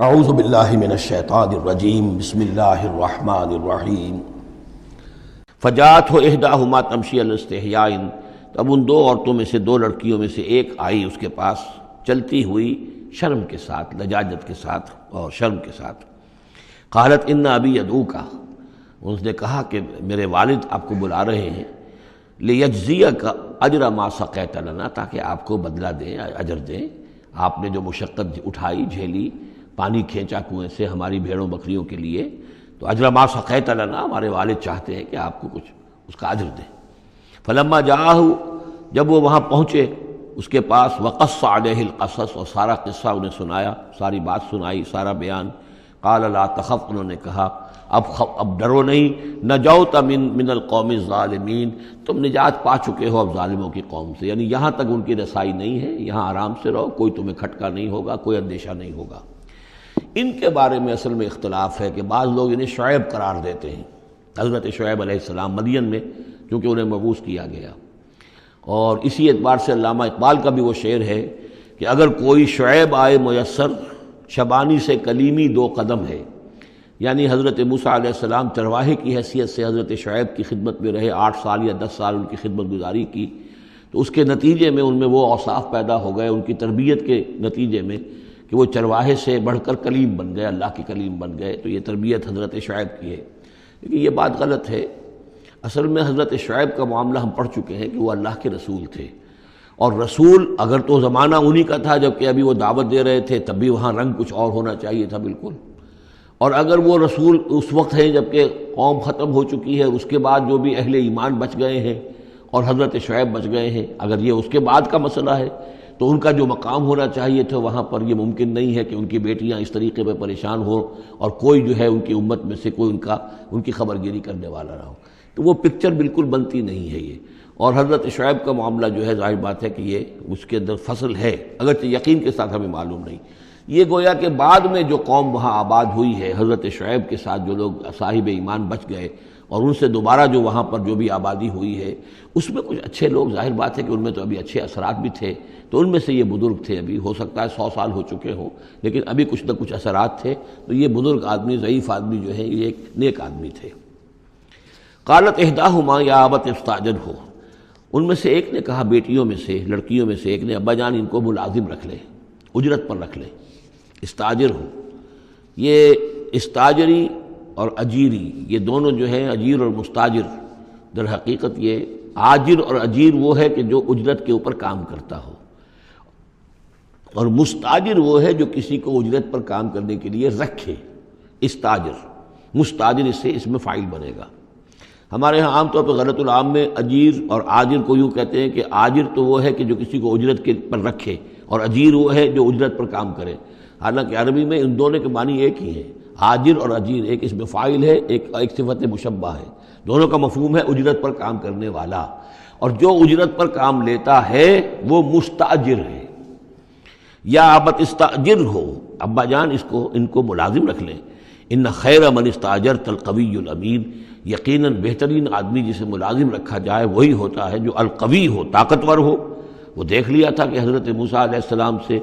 اعوذ باللہ من الشیطان الرجیم بسم اللہ الرحمن الرحیم فجاءتہ احداہما تمشی علی استحیاء، تب ان دو عورتوں میں سے دو لڑکیوں میں سے ایک آئی اس کے پاس چلتی ہوئی شرم کے ساتھ، لجاجت کے ساتھ اور شرم کے ساتھ۔ قالت ان ابی یدعوک، اس نے کہا کہ میرے والد آپ کو بلا رہے ہیں، لیجزیک اجر ما سقیت لنا، تاکہ آپ کو بدلہ دیں، اجر دیں، آپ نے جو مشقت اٹھائی جھیلی، پانی کھینچا کنویں سے ہماری بھیڑوں بکریوں کے لیے، تو اجر ما سقیت لنا، ہمارے والد چاہتے ہیں کہ آپ کو کچھ اس کا اجر دیں۔ فلما جاءہ، جب وہ وہاں پہنچے اس کے پاس، وقص علیہ القصص، اور سارا قصہ انہیں سنایا، ساری بات سنائی، سارا بیان۔ قال لا تخف، انہوں نے کہا اب ڈرو نہیں، نجوت من القوم الظالمین، تم نجات پا چکے ہو اب ظالموں کی قوم سے، یعنی یہاں تک ان کی رسائی نہیں ہے، یہاں آرام سے رہو، کوئی تمہیں کھٹکا نہیں ہوگا، کوئی اندیشہ نہیں ہوگا۔ ان کے بارے میں اصل میں اختلاف ہے کہ بعض لوگ انہیں شعیب قرار دیتے ہیں، حضرت شعیب علیہ السلام مدین میں، کیونکہ انہیں مبعوث کیا گیا۔ اور اسی اعتبار سے علامہ اقبال کا بھی وہ شعر ہے کہ اگر کوئی شعیب آئے میسر، شبانی سے کلیمی دو قدم ہے، یعنی حضرت موسیٰ علیہ السلام چرواہے کی حیثیت سے حضرت شعیب کی خدمت میں رہے، 8 سال یا 10 سال ان کی خدمت گزاری کی، تو اس کے نتیجے میں ان میں وہ اوصاف پیدا ہو گئے، ان کی تربیت کے نتیجے میں، کہ وہ چرواہے سے بڑھ کر کلیم بن گئے، اللہ کے کلیم بن گئے۔ تو یہ تربیت حضرت شعیب کی ہے، لیکن یہ بات غلط ہے۔ اصل میں حضرت شعیب کا معاملہ ہم پڑھ چکے ہیں کہ وہ اللہ کے رسول تھے، اور رسول اگر تو زمانہ انہی کا تھا جبکہ ابھی وہ دعوت دے رہے تھے، تب بھی وہاں رنگ کچھ اور ہونا چاہیے تھا بالکل، اور اگر وہ رسول اس وقت ہیں جبکہ قوم ختم ہو چکی ہے، اس کے بعد جو بھی اہل ایمان بچ گئے ہیں اور حضرت شعیب بچ گئے ہیں، اگر یہ اس کے بعد کا مسئلہ ہے تو ان کا جو مقام ہونا چاہیے تھا وہاں پر یہ ممکن نہیں ہے کہ ان کی بیٹیاں اس طریقے پہ پریشان ہوں اور کوئی جو ہے ان کی امت میں سے کوئی ان کی خبر گیری کرنے والا نہ ہو، تو وہ پکچر بالکل بنتی نہیں ہے یہ۔ اور حضرت شعیب کا معاملہ جو ہے ظاہر بات ہے کہ یہ اس کے اندر فصل ہے، اگرچہ یقین کے ساتھ ہمیں معلوم نہیں۔ یہ گویا کہ بعد میں جو قوم وہاں آباد ہوئی ہے حضرت شعیب کے ساتھ، جو لوگ صاحب ایمان بچ گئے اور ان سے دوبارہ جو وہاں پر جو بھی آبادی ہوئی ہے، اس میں کچھ اچھے لوگ، ظاہر بات ہے کہ ان میں تو ابھی اچھے اثرات بھی تھے، تو ان میں سے یہ بزرگ تھے، ابھی ہو سکتا ہے 100 سال ہو چکے ہوں، لیکن ابھی کچھ نہ کچھ اثرات تھے، تو یہ بزرگ آدمی، ضعیف آدمی جو ہے، یہ ایک نیک آدمی تھے۔ قالت احداہما یا ابت استاجرہ، ان میں سے ایک نے کہا، بیٹیوں میں سے، لڑکیوں میں سے ایک نے، ابا جان ان کو ملازم رکھ لیں، اجرت پر رکھ لیں، استاجر ہو۔ یہ استاجری اور اجیری، یہ دونوں جو ہیں، اجیر اور مستاجر، در حقیقت یہ آجر اور اجیر وہ ہے کہ جو اجرت کے اوپر کام کرتا ہو، اور مستاجر وہ ہے جو کسی کو اجرت پر کام کرنے کے لیے رکھے، استاجر۔ مستاجر اس سے اس میں فاعل بنے گا۔ ہمارے ہاں عام طور پہ غلط العام میں اجیر اور آجر کو یوں کہتے ہیں کہ آجر تو وہ ہے کہ جو کسی کو اجرت کے پر رکھے، اور اجیر وہ ہے جو اجرت پر کام کرے، حالانکہ عربی میں ان دونوں کے معنی ایک ہی ہیں، آجر اور اجیر، ایک اس میں فاعل ہے، ایک صفت مشبہ ہے، دونوں کا مفہوم ہے اجرت پر کام کرنے والا، اور جو اجرت پر کام لیتا ہے وہ مستاجر ہے۔ یا ابت استاجر ہو، ابا جان ان کو ملازم رکھ لیں، ان خیر من استاجرت القوی الامین، یقیناً بہترین آدمی جسے ملازم رکھا جائے وہی ہوتا ہے جو القوی ہو، طاقتور ہو۔ وہ دیکھ لیا تھا کہ حضرت موسیٰ علیہ السلام سے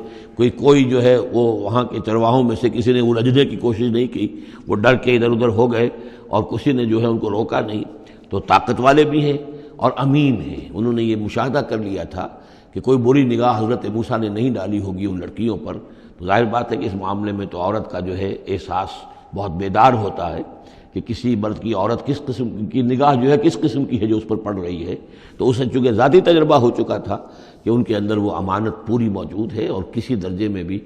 کوئی جو ہے وہ وہاں کے چرواہوں میں سے کسی نے الجھنے کی کوشش نہیں کی، وہ ڈر کے ادھر ادھر ہو گئے اور کسی نے جو ہے ان کو روکا نہیں، تو طاقت والے بھی ہیں اور امین ہیں۔ انہوں نے یہ مشاہدہ کر لیا تھا کہ کوئی بری نگاہ حضرت موسیٰ نے نہیں ڈالی ہوگی ان لڑکیوں پر، تو ظاہر بات ہے کہ اس معاملے میں تو عورت کا جو ہے احساس بہت بیدار ہوتا ہے کہ کسی مرد کی عورت کس قسم کی نگاہ جو ہے کس قسم کی ہے جو اس پر پڑ رہی ہے، تو اسے چونکہ ذاتی تجربہ ہو چکا تھا کہ ان کے اندر وہ امانت پوری موجود ہے، اور کسی درجے میں بھی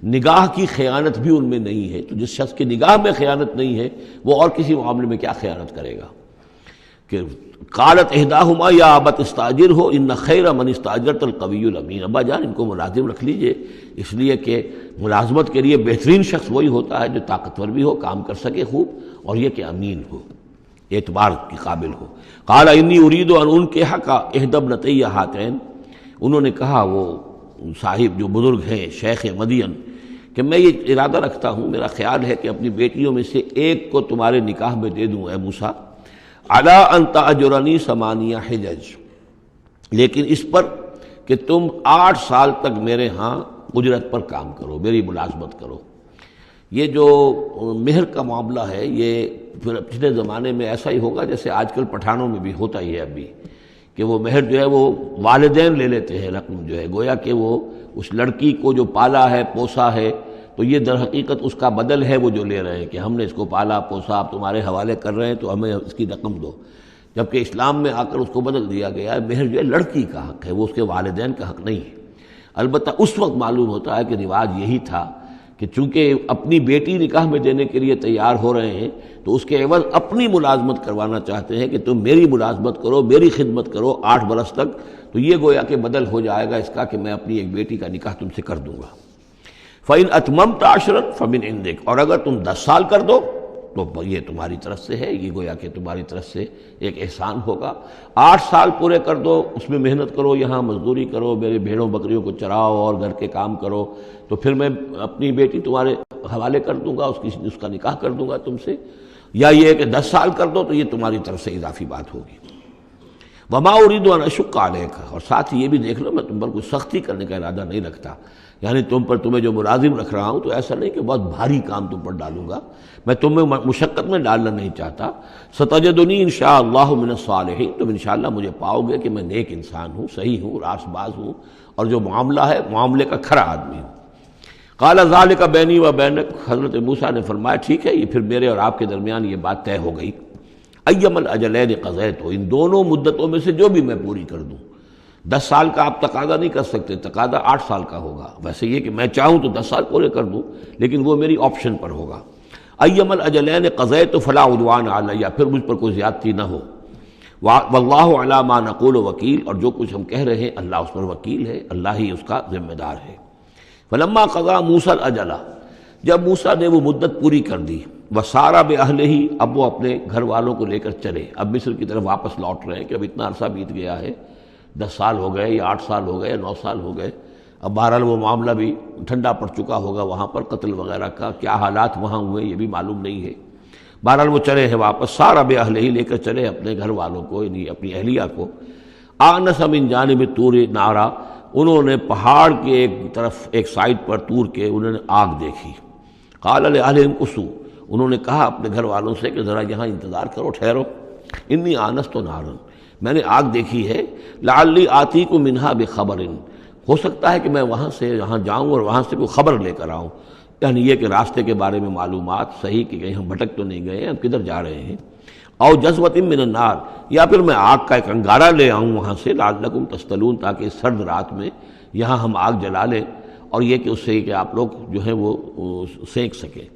نگاہ کی خیانت بھی ان میں نہیں ہے۔ تو جس شخص کی نگاہ میں خیانت نہیں ہے وہ اور کسی معاملے میں کیا خیانت کرے گا؟ کہ قالت احداہما یا ابت استاجر ہو ان خیر من استاجرت القوی الامین، ابا جان ان کو ملازم رکھ لیجئے، اس لیے کہ ملازمت کے لیے بہترین شخص وہی ہوتا ہے جو طاقتور بھی ہو، کام کر سکے خوب، اور یہ کہ امین ہو، اعتبار کے قابل ہو۔ قال انی ارید ان انکحک احدی ابنتی ہاتین، انہوں نے کہا، وہ صاحب جو بزرگ ہیں شیخ مدین، کہ میں یہ ارادہ رکھتا ہوں، میرا خیال ہے کہ اپنی بیٹیوں میں سے ایک کو تمہارے نکاح میں دے دوں اے موسیٰ، علی ان تأجرنی 8 حجج، لیکن اس پر کہ تم 8 سال تک میرے ہاں اجرت پر کام کرو، میری ملازمت کرو۔ یہ جو مہر کا معاملہ ہے یہ پھر پچھلے زمانے میں ایسا ہی ہوگا جیسے آج کل پٹھانوں میں بھی ہوتا ہی ہے ابھی، کہ وہ مہر جو ہے وہ والدین لے لیتے ہیں رقم جو ہے، گویا کہ وہ اس لڑکی کو جو پالا ہے پوسا ہے تو یہ در حقیقت اس کا بدل ہے وہ جو لے رہے ہیں کہ ہم نے اس کو پالا پوسا آپ تمہارے حوالے کر رہے ہیں تو ہمیں اس کی رقم دو، جبکہ اسلام میں آ کر اس کو بدل دیا گیا ہے، مہر جو ہے لڑکی کا حق ہے، وہ اس کے والدین کا حق نہیں ہے۔ البتہ اس وقت معلوم ہوتا ہے کہ رواج یہی تھا کہ چونکہ اپنی بیٹی نکاح میں دینے کے لیے تیار ہو رہے ہیں تو اس کے عوض اپنی ملازمت کروانا چاہتے ہیں کہ تم میری ملازمت کرو، میری خدمت کرو 8 برس تک، تو یہ گویا کہ بدل ہو جائے گا اس کا کہ میں اپنی ایک بیٹی کا نکاح تم سے کر دوں گا۔ فَإِنْ أَتْمَمْتَ عَشْرًا فَمِنْ عِنْدِكَ، اور اگر تم 10 سال کر دو تو یہ تمہاری طرف سے ہے، یہ گویا کہ تمہاری طرف سے ایک احسان ہوگا۔ 8 سال پورے کر دو، اس میں محنت کرو، یہاں مزدوری کرو، میرے بھیڑوں بکریوں کو چراؤ اور گھر کے کام کرو، تو پھر میں اپنی بیٹی تمہارے حوالے کر دوں گا، اس کا نکاح کر دوں گا تم سے۔ یا یہ کہ 10 سال کر دو تو یہ تمہاری طرف سے اضافی بات ہوگی۔ وما اريد ان اشق عليك، اور ساتھ ہی یہ بھی دیکھ لو میں تم پر کوئی سختی کرنے کا ارادہ نہیں رکھتا، یعنی تمہیں جو ملازم رکھ رہا ہوں تو ایسا نہیں کہ بہت بھاری کام تم پر ڈالوں گا، میں تمہیں مشقت میں ڈالنا نہیں چاہتا۔ ستجدنی انشاءاللہ من الصالحین، تم انشاءاللہ مجھے پاؤ گے کہ میں نیک انسان ہوں، صحیح ہوں، راست باز ہوں، اور جو معاملہ ہے معاملے کا کھرا آدمی ہوں۔ قال ذلک بینی و بینک، حضرت موسیٰ نے فرمایا ٹھیک ہے، یہ پھر میرے اور آپ کے درمیان یہ بات طے ہو گئی۔ ایم الاجلین قضیت، ان دونوں مدتوں میں سے جو بھی میں پوری کر دوں۔ 10 سال کا آپ تقاضا نہیں کر سکتے، تقاضا 8 سال کا ہوگا، ویسے یہ کہ میں چاہوں تو 10 سال پورے کر دوں لیکن وہ میری آپشن پر ہوگا۔ ایم الاجلین قضیت فلا عدوان علی، پھر مجھ پر کوئی زیادتی نہ ہو۔ واللہ علی ما نقول وکیل، اور جو کچھ ہم کہہ رہے ہیں اللہ اس پر وکیل ہے، اللہ ہی اس کا ذمہ دار ہے۔ فلما قضا موسیٰ الاجل، جب موسیٰ نے وہ مدت پوری کر دی، وسارا باہلہ، اب وہ اپنے گھر والوں کو لے کر چلے، اب مصر کی طرف واپس لوٹ رہے ہیں کہ اب اتنا عرصہ بیت گیا ہے، 10 سال ہو گئے یا 8 سال ہو گئے یا 9 سال ہو گئے، اب بہرحال وہ معاملہ بھی ٹھنڈا پڑ چکا ہوگا، وہاں پر قتل وغیرہ کا کیا حالات وہاں ہوئے یہ بھی معلوم نہیں ہے۔ بہرحال وہ چلے ہیں واپس، سارا باہلہ لے کر چلے اپنے گھر والوں کو، یعنی اپنی اہلیہ کو۔ آنس من جانب طور نارا، انہوں نے پہاڑ کے ایک طرف ایک سائڈ پر طور کے انہوں نے آگ دیکھی۔ قال لأہلہم کثوا، انہوں نے کہا اپنے گھر والوں سے کہ ذرا یہاں انتظار کرو، ٹھہرو، انی آنست نارا، میں نے آگ دیکھی ہے، لعلی آتیکم منہا بخبر، ہو سکتا ہے کہ میں وہاں سے یہاں جاؤں اور وہاں سے کوئی خبر لے کر آؤں، یعنی یہ کہ راستے کے بارے میں معلومات صحیح کہ کہیں ہم بھٹک تو نہیں گئے، ہم کدھر جا رہے ہیں۔ او جذوۃ من النار، یا پھر میں آگ کا ایک انگارہ لے آؤں وہاں سے، لعلکم تصطلون، تاکہ اس سرد رات میں یہاں ہم آگ جلا لیں، اور یہ کہ اس سے کہ آپ لوگ جو ہیں وہ سینک سکیں۔